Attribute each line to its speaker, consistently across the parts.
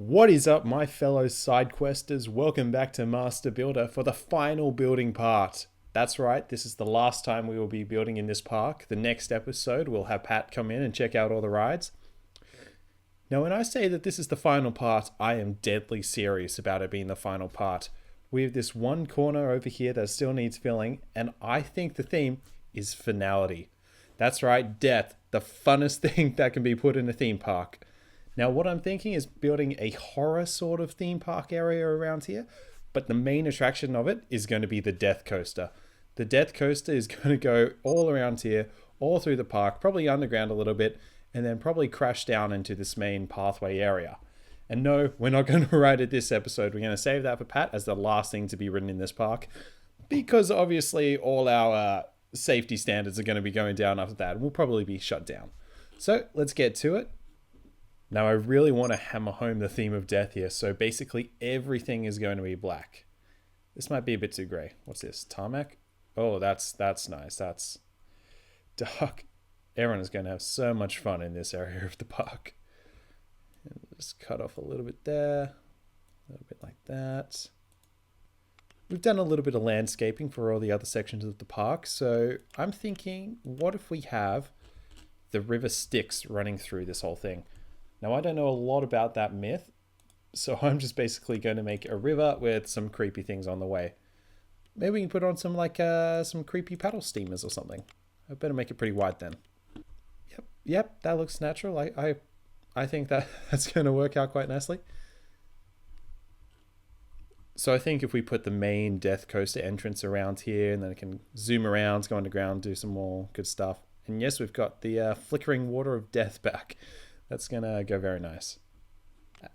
Speaker 1: What is up, my fellow SIDEquesters? Welcome back to Master Builder for the final building part. That's right, this is the last time we will be building in this park. The next episode, we'll have Pat come in and check out all the rides. Now, when I say that this is the final part, I am deadly serious about it being the final part. We have this one corner over here that still needs filling, and I think the theme is finality. That's right, death, the funnest thing that can be put in a theme park. Now, what I'm thinking is building a horror sort of theme park area around here, but the main attraction of it is going to be the death coaster. The death coaster is going to go all around here, all through the park, probably underground a little bit, and then probably crash down into this main pathway area. And no, we're not going to ride it this episode. We're going to save that for Pat as the last thing to be ridden in this park, because obviously all our safety standards are going to be going down after that, and we'll probably be shut down. So let's get to it. Now, I really want to hammer home the theme of death here, so basically everything is going to be black. This might be a bit too grey. What's this? Tarmac? Oh, that's nice. That's dark. Everyone is going to have so much fun in this area of the park. And just cut off a little bit there. A little bit like that. We've done a little bit of landscaping for all the other sections of the park, so I'm thinking, what if we have the River Styx running through this whole thing? Now, I don't know a lot about that myth, so I'm just basically going to make a river with some creepy things on the way. Maybe we can put on some some creepy paddle steamers or something. I better make it pretty wide then. Yep, that looks natural. I think that's going to work out quite nicely. So I think if we put the main death coaster entrance around here, and then it can zoom around, go underground, do some more good stuff. And yes, we've got the flickering water of death back. That's going to go very nice.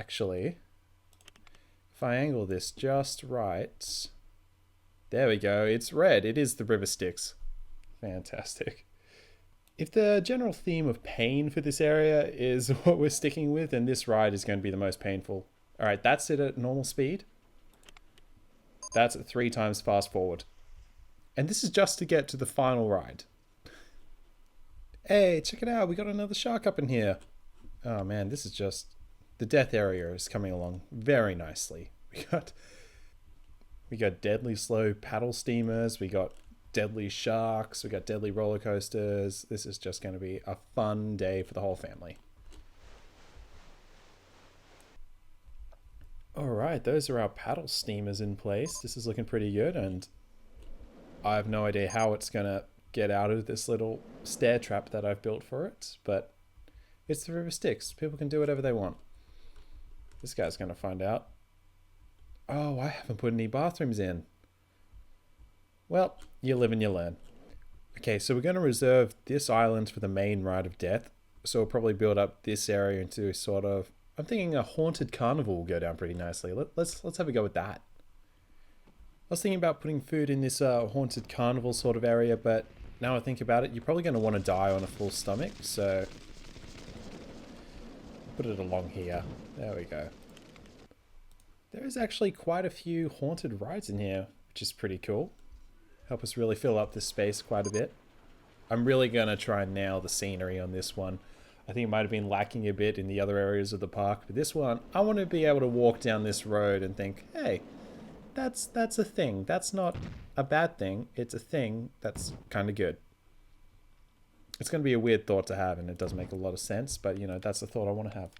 Speaker 1: Actually, if I angle this just right, there we go. It's red. It is the River Styx. Fantastic. If the general theme of pain for this area is what we're sticking with, then this ride is going to be the most painful. All right, that's it at normal speed. That's at 3 times fast forward. And this is just to get to the final ride. Hey, check it out. We got another shark up in here. Oh man, this is just... The death area is coming along very nicely. We got deadly slow paddle steamers. We got deadly sharks. We got deadly roller coasters. This is just going to be a fun day for the whole family. Alright, those are our paddle steamers in place. This is looking pretty good, and I have no idea how it's going to get out of this little stair trap that I've built for it, but it's the River Styx. People can do whatever they want. This guy's going to find out. Oh, I haven't put any bathrooms in. Well, you live and you learn. Okay, so we're going to reserve this island for the main ride of death. So we'll probably build up this area into sort of... I'm thinking a Haunted Carnival will go down pretty nicely. Let's have a go with that. I was thinking about putting food in this Haunted Carnival sort of area, but now I think about it, you're probably going to want to die on a full stomach, so... Put it along here. There we go. There is actually quite a few haunted rides in here, which is pretty cool. Help us really fill up this space quite a bit. I'm really going to try and nail the scenery on this one. I think it might have been lacking a bit in the other areas of the park, but this one, I want to be able to walk down this road and think, hey, that's a thing. That's not a bad thing. It's a thing that's kind of good. It's going to be a weird thought to have, and it does make a lot of sense, but, you know, that's the thought I want to have.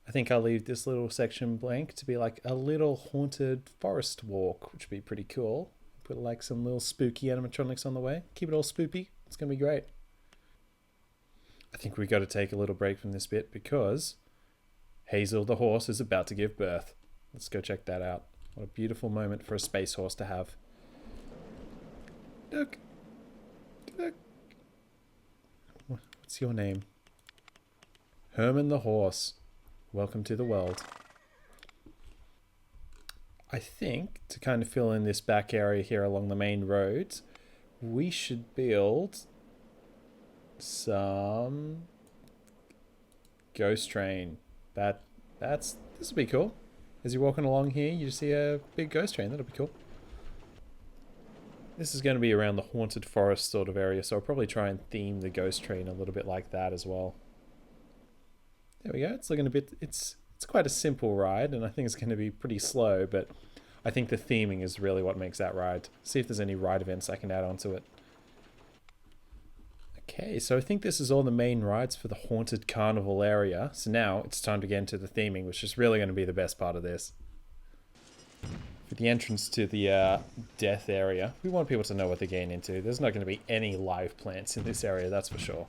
Speaker 1: I think I'll leave this little section blank to be like a little haunted forest walk, which would be pretty cool. Put like some little spooky animatronics on the way. Keep it all spoopy. It's going to be great. I think we've got to take a little break from this bit because Hazel the horse is about to give birth. Let's go check that out. What a beautiful moment for a space horse to have. Look. Look. What's your name? Herman the horse. Welcome to the world. I think to kind of fill in this back area here along the main roads, we should build some ghost train. This will be cool. As you're walking along here, you see a big ghost train. That'll be cool. This is going to be around the haunted forest sort of area, so I'll probably try and theme the ghost train a little bit like that as well. There we go. It's looking a bit... It's It's quite a simple ride, and I think it's going to be pretty slow, but I think the theming is really what makes that ride. See if there's any ride events I can add onto it. Okay, so I think this is all the main rides for the Haunted Carnival area. So now it's time to get into the theming, which is really going to be the best part of this. For the entrance to the death area, we want people to know what they're getting into. There's not going to be any live plants in this area, that's for sure.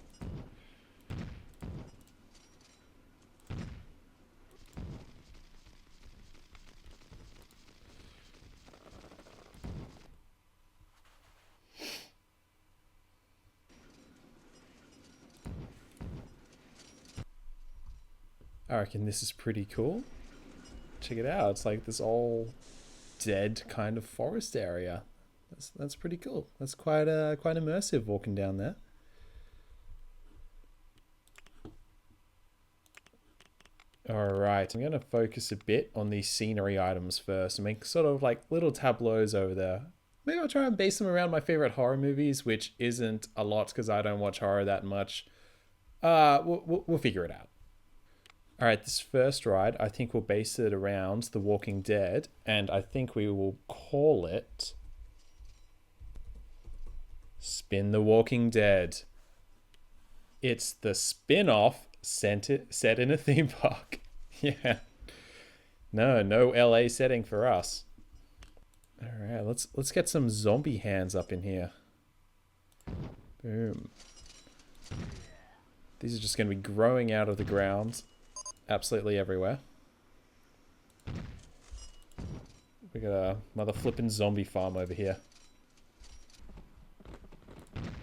Speaker 1: I reckon this is pretty cool. Check it out. It's like this all dead kind of forest area. That's pretty cool. That's quite immersive walking down there. Alright, I'm going to focus a bit on these scenery items first and make sort of like little tableaus over there. Maybe I'll try and base them around my favorite horror movies, which isn't a lot because I don't watch horror that much. We'll figure it out. Alright, this first ride, I think we'll base it around The Walking Dead, and I think we will call it Spin the Walking Dead. It's the spin-off set in a theme park. Yeah. No LA setting for us. Alright, let's get some zombie hands up in here. Boom. These are just going to be growing out of the ground. Absolutely everywhere. We got a mother flipping zombie farm over here.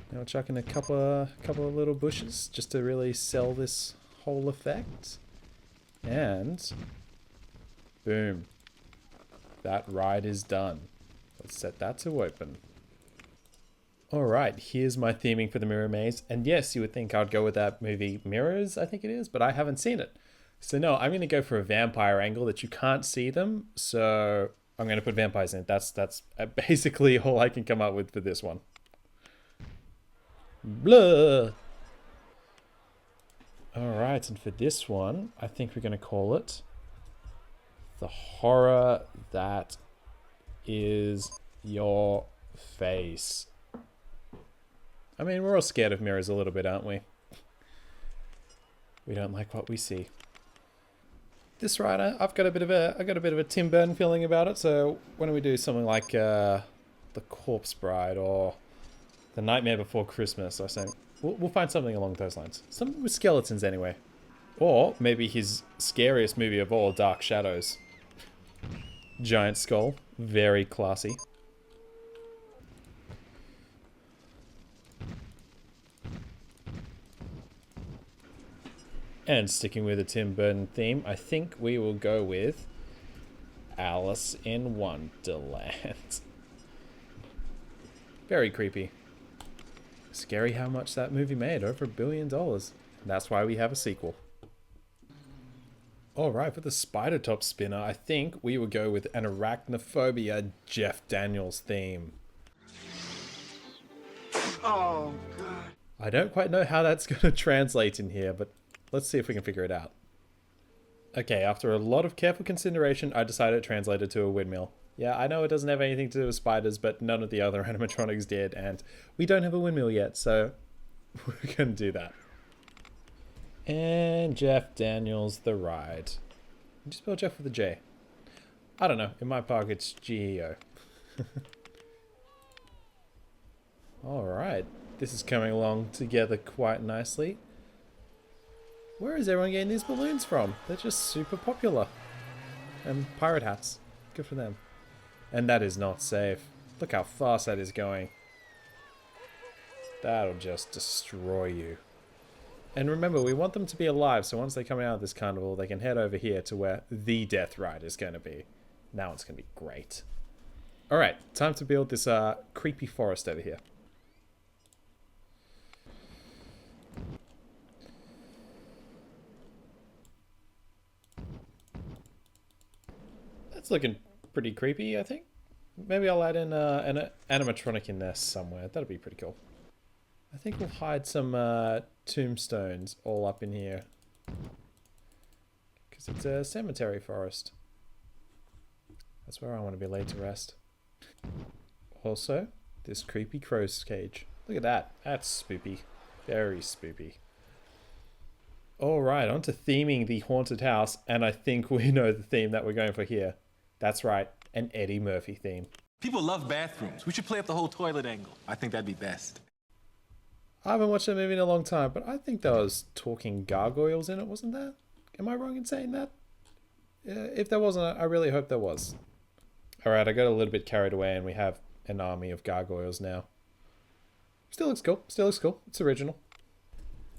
Speaker 1: Now we're chucking a couple of little bushes just to really sell this whole effect. And boom. That ride is done. Let's set that to open. Alright, here's my theming for the Mirror Maze. And yes, you would think I'd go with that movie Mirrors, I think it is, but I haven't seen it. So no, I'm going to go for a vampire angle that you can't see them. So I'm going to put vampires in it. That's basically all I can come up with for this one. Blah. Alright, and for this one, I think we're going to call it The Horror That Is Your Face. I mean, we're all scared of mirrors a little bit, aren't we? We don't like what we see. This rider, I've got a bit of a Tim Burton feeling about it. So why don't we do something like The Corpse Bride or The Nightmare Before Christmas? I say we'll find something along those lines. Something with skeletons anyway, or maybe his scariest movie of all, Dark Shadows. Giant skull, very classy. And sticking with the Tim Burton theme, I think we will go with Alice in Wonderland. Very creepy. Scary how much that movie made, over $1 billion. That's why we have a sequel. Alright, for the spider top spinner, I think we will go with an Arachnophobia Jeff Daniels theme. Oh, God. I don't quite know how that's going to translate in here, but let's see if we can figure it out. Okay, after a lot of careful consideration, I decided to translate it to a windmill. Yeah, I know it doesn't have anything to do with spiders, but none of the other animatronics did, and we don't have a windmill yet, so we're going to do that. And Jeff Daniels, the ride. Did you spell Jeff with a J? I don't know. In my park, it's G-E-O. Alright, this is coming along together quite nicely. Where is everyone getting these balloons from? They're just super popular. And pirate hats. Good for them. And that is not safe. Look how fast that is going. That'll just destroy you. And remember, we want them to be alive, so once they come out of this carnival, they can head over here to where the death ride is going to be. Now it's going to be great. Alright, time to build this creepy forest over here. That's looking pretty creepy, I think. Maybe I'll add in an animatronic in there somewhere. That'll be pretty cool. I think we'll hide some tombstones all up in here. because it's a cemetery forest. That's where I want to be laid to rest. Also, this creepy crow's cage. Look at that. That's spoopy. Very spoopy. Alright, on to theming the haunted house, and I think we know the theme that we're going for here. That's right, an Eddie Murphy theme.
Speaker 2: People love bathrooms. We should play up the whole toilet angle. I think that'd be best.
Speaker 1: I haven't watched that movie in a long time, but I think there was talking gargoyles in it, wasn't there? Am I wrong in saying that? If there wasn't, I really hope there was. Alright, I got a little bit carried away and we have an army of gargoyles now. Still looks cool. Still looks cool. It's original.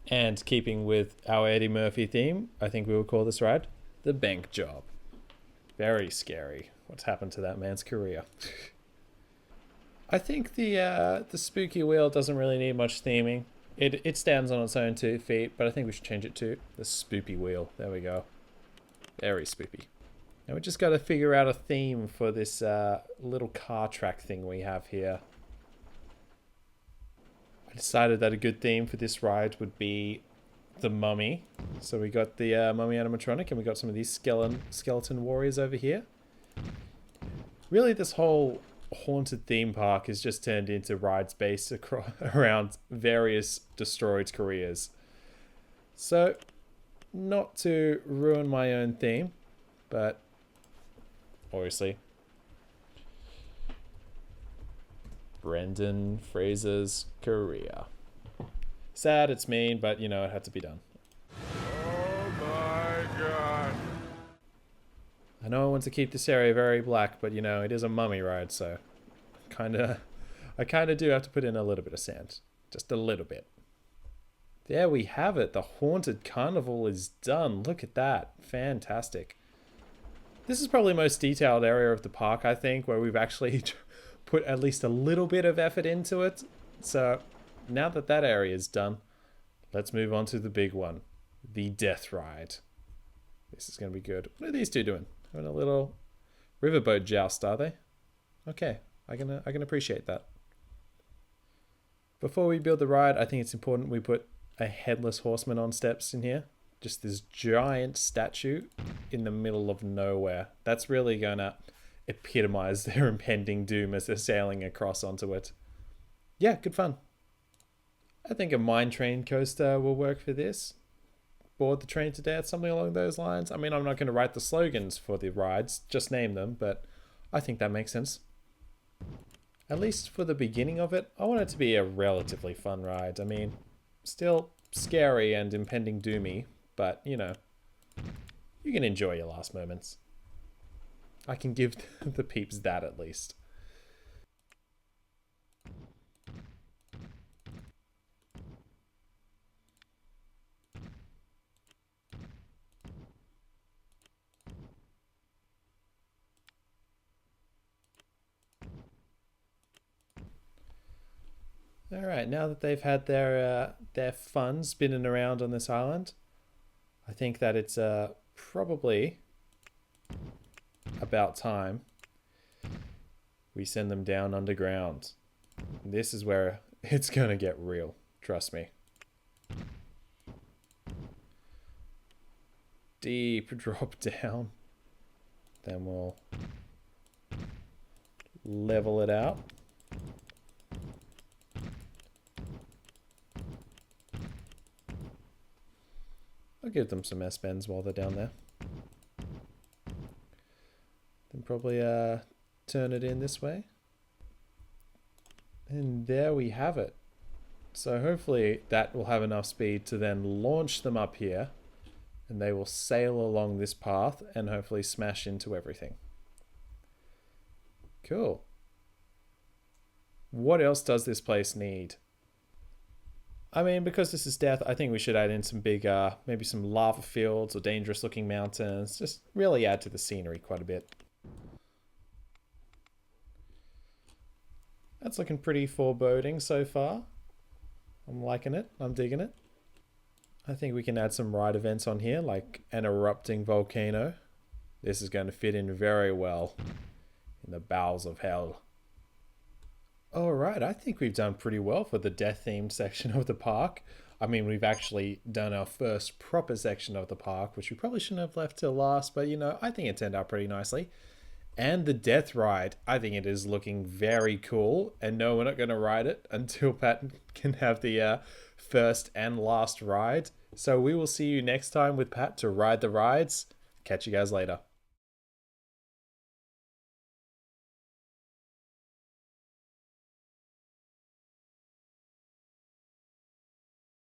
Speaker 1: And keeping with our Eddie Murphy theme, I think we will call this ride the bank job. Very scary. What's happened to that man's career? I think the spooky wheel doesn't really need much theming. It stands on its own 2 feet, but I think we should change it to the spoopy wheel. There we go. Very spoopy. Now we just got to figure out a theme for this little car track thing we have here. I decided that a good theme for this ride would be the mummy. So we got the mummy animatronic, and we got some of these skeleton warriors over here. Really, this whole haunted theme park is just turned into rides based around various destroyed careers. So, not to ruin my own theme, but obviously Brendan Fraser's career. Sad, it's mean, but you know, it had to be done.
Speaker 3: Oh my god.
Speaker 1: I know I want to keep this area very black, but you know, it is a mummy ride, so I kinda do have to put in a little bit of sand. Just a little bit. There we have it. The Haunted Carnival is done. Look at that. Fantastic. This is probably the most detailed area of the park, I think, where we've actually put at least a little bit of effort into it. So now that that area is done, let's move on to the big one, the death ride. This is going to be good. What are these two doing? Having a little riverboat joust, are they? Okay, I can appreciate that. Before we build the ride, I think it's important we put a headless horseman on steps in here. Just this giant statue in the middle of nowhere. That's really going to epitomize their impending doom as they're sailing across onto it. Yeah, good fun. I think a mine train coaster will work for this. Board the train to death, something along those lines. I mean, I'm not going to write the slogans for the rides, just name them, but I think that makes sense. At least for the beginning of it, I want it to be a relatively fun ride. I mean, still scary and impending doomy, but, you know, you can enjoy your last moments. I can give the peeps that at least. Alright, now that they've had their fun spinning around on this island, I think that it's probably about time we send them down underground. This is where it's gonna get real, trust me. Deep drop down. Then we'll level it out. I'll give them some S-bends while they're down there. Then probably turn it in this way. And there we have it. So hopefully that will have enough speed to then launch them up here. And they will sail along this path and hopefully smash into everything. Cool. What else does this place need? I mean, because this is death, I think we should add in some big, maybe some lava fields or dangerous looking mountains. Just really add to the scenery quite a bit. That's looking pretty foreboding so far. I'm liking it. I'm digging it. I think we can add some ride events on here, like an erupting volcano. This is going to fit in very well in the bowels of hell. Alright, I think we've done pretty well for the death-themed section of the park. I mean, we've actually done our first proper section of the park, which we probably shouldn't have left till last, but I think it turned out pretty nicely. And the death ride, I think it is looking very cool. And no, we're not going to ride it until Pat can have the first and last ride. So we will see you next time with Pat to ride the rides. Catch you guys later.